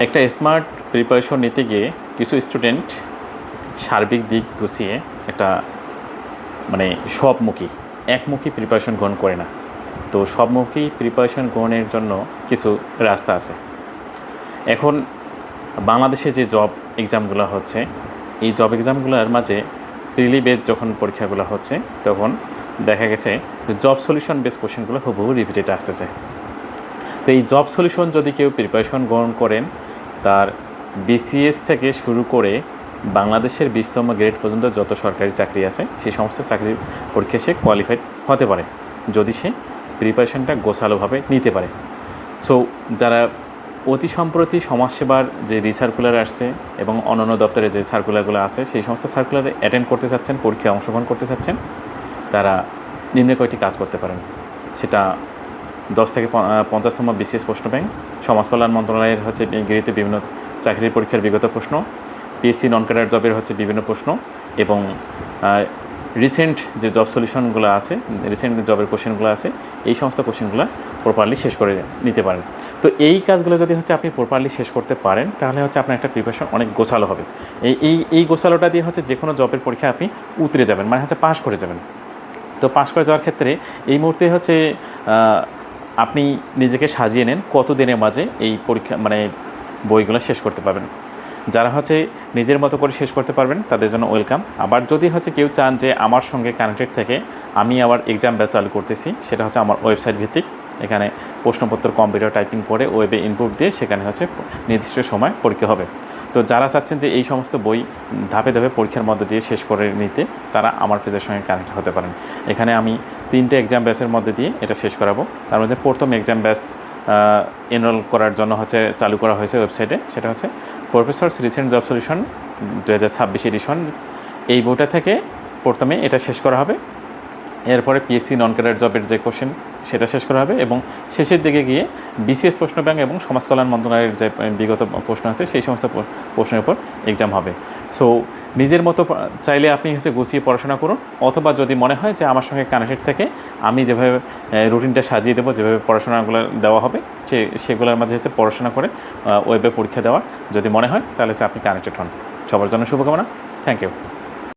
একটা smart preparation নিতে গিয়ে কিছু স্টুডেন্ট সার্বিক দিক গুছিয়ে একটা মানে সবমুখী একমুখী প্রিপারেশন গ্রহণ করে না। তো সবমুখী প্রিপারেশন গ্রহণের জন্য কিছু রাস্তা আছে। এখন বাংলাদেশে যে জব এক্সামগুলো হচ্ছে, এই জব এক্সামগুলোর মাঝে প্রিলি বেস যখন পরীক্ষাগুলো হচ্ছে, তখন দেখা গেছে যে জব সলিউশন বেস কোশ্চেনগুলো হুবহু রিপিটেড আসতেছে। তো এই জব সলিউশন যদি কেউ প্রিপারেশন গ্রহণ করেন, তার বিসিএস থেকে শুরু করে বাংলাদেশের 20তম গ্রেড পর্যন্ত যত সরকারি চাকরি আছে, সেই সমস্ত চাকরির পরীক্ষায় সে কোয়ালিফাইড হতে পারে, যদি সে প্রিপারেশনটা গোছালোভাবে নিতে পারে। সো যারা অতি সম্প্রতি সমাজসেবার যে রিসার্কুলার আসছে এবং অন্যান্য দপ্তরে যে সার্কুলারগুলো আছে, সেই সমস্ত সার্কুলারে অ্যাটেন্ড করতে চাচ্ছেন, পরীক্ষায় অংশগ্রহণ করতে চাচ্ছেন, তারা নিম্নে কয়েকটি কাজ করতে পারেন। সেটা 10 থেকে 50তম বিসিএস প্রশ্ন ব্যাংক, সমাজ কল্যাণ মন্ত্রণালয়ের হচ্ছে গৃহীত বিভিন্ন চাকরির পরীক্ষার বিগত প্রশ্ন, পিএসসি নন ক্যাডার জবের হচ্ছে বিভিন্ন প্রশ্ন, এবং রিসেন্ট যে জব সলিউশনগুলো আছে, রিসেন্ট জবের কোশ্চেনগুলো আছে, এই সমস্ত কোশ্চেনগুলো প্রপারলি শেষ করে নিতে পারেন। তো এই কাজগুলো যদি হচ্ছে আপনি প্রপারলি শেষ করতে পারেন, তাহলে হচ্ছে আপনার একটা প্রিপারেশন অনেক গোছালো হবে। এই গোছালোটা দিয়ে হচ্ছে যে কোনো জবের পরীক্ষায় আপনি উতরে যাবেন, মানে হচ্ছে পাশ করে যাবেন। তো পাশ করে যাওয়ার ক্ষেত্রে এই মুহূর্তে হচ্ছে আপনি নিজেকে সাজিয়ে নেন কত দিনের মাঝে এই পরীক্ষা মানে বইগুলো শেষ করতে পারবেন। যারা হচ্ছে নিজের মতো করে শেষ করতে পারবেন, তাদের জন্য ওয়েলকাম। আবার যদি হচ্ছে কেউ চান যে আমার সঙ্গে কানেক্টেড থেকে আমি আবার এক্সাম ব্যাচ চালু করতেছি, সেটা হচ্ছে আমার ওয়েবসাইট ভিত্তিক। এখানে প্রশ্নপত্র কম্পিউটার টাইপিং করে ওয়েবে ইনপুট দিয়ে সেখানে হচ্ছে নির্দিষ্ট সময় পরীক্ষা হবে। তো যারা চাচ্ছেন যে এই সমস্ত বই ধাপে ধাপে পরীক্ষার মধ্যে দিয়ে শেষ করে নিতে, তারা আমার পেজের সঙ্গে কানেক্ট হতে পারেন। এখানে আমি 3টে এক্সাম ব্যাচের মধ্যে দিয়ে এটা শেষ করাবো। তার মধ্যে প্রথম এক্সাম ব্যাচ এনরোল করার জন্য হচ্ছে চালু করা হয়েছে ওয়েবসাইটে, সেটা হচ্ছে professors recent job solution 2026 edition. এই বইটা থেকে প্রথমে এটা শেষ করা হবে, এরপরে পিএসসি নন ক্যাডার জবের যে কোশ্চেন সেটা শেষ করা হবে, এবং শেষের দিকে গিয়ে বিসিএস প্রশ্ন ব্যাংক এবং সমাজ কল্যাণ মন্ত্রণালয়ের যে বিগত প্রশ্ন আছে, সেই সমস্ত প্রশ্নের উপর এক্সাম হবে। সো নিজের মতো চাইলে আপনি হচ্ছে গুছিয়ে পড়াশোনা করুন, অথবা যদি মনে হয় যে আমার সঙ্গে কানেক্টেড থেকে আমি যেভাবে রুটিনটা সাজিয়ে দেবো, যেভাবে পড়াশোনাগুলো দেওয়া হবে, সেগুলোর মাঝে হচ্ছে পড়াশোনা করে ওয়েবে পরীক্ষা দেওয়ার যদি মনে হয়, তাহলে আপনি কানেক্টেড হন। সবার জন্য শুভকামনা। Thank you.